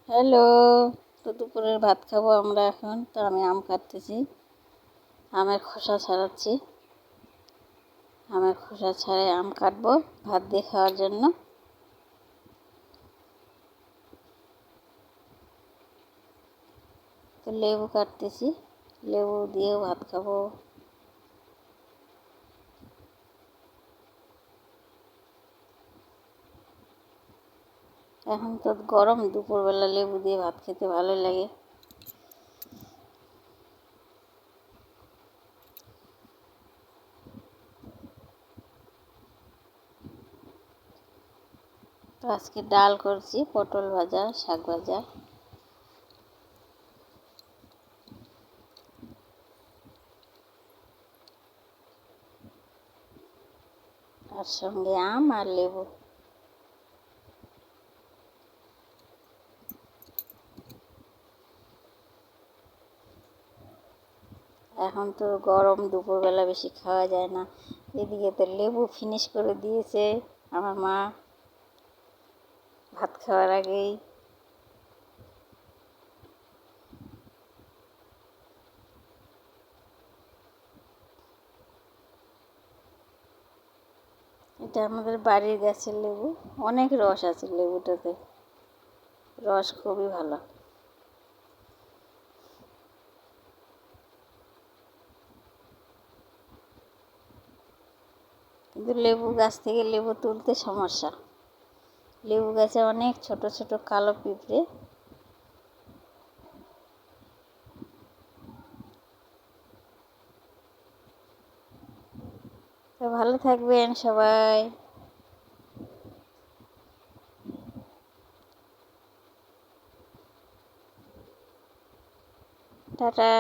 Hello. তো দুপুরের ভাত খাবো আমরা এখন। তো আমি আম কাটতেছি, আমের খোসা ছাড়াচ্ছি। আমের খোসা ছাড়াই আম কাটবো ভাত দিয়ে খাওয়ার জন্য। তো লেবু কাটতেছি, লেবু দিয়েও ভাত খাবো। এখন তো গরম, দুপুরবেলা লেবু দিয়ে ভাত খেতে ভালো লাগে। তো আজকে ডাল করছি, পটল ভাজা, শাক ভাজা। আর সঙ্গে আম আর লেবু। এখন তো গরম, দুপুরবেলা বেশি খাওয়া যায় না। এদিকে তো লেবু ফিনিশ করে দিয়েছে আমার মা ভাত খাওয়ার আগেই। এটা আমাদের বাড়ির গাছের লেবু, অনেক রস আছে লেবুটাতে, রস খুবই ভালো। কিন্তু লেবু গাছ থেকে লেবু তুলতে সমস্যা। লেবু গাছে অনেক ছোট ছোট কালো পিঁপড়ে। তো ভালো থাকবেন সবাই। টাটা।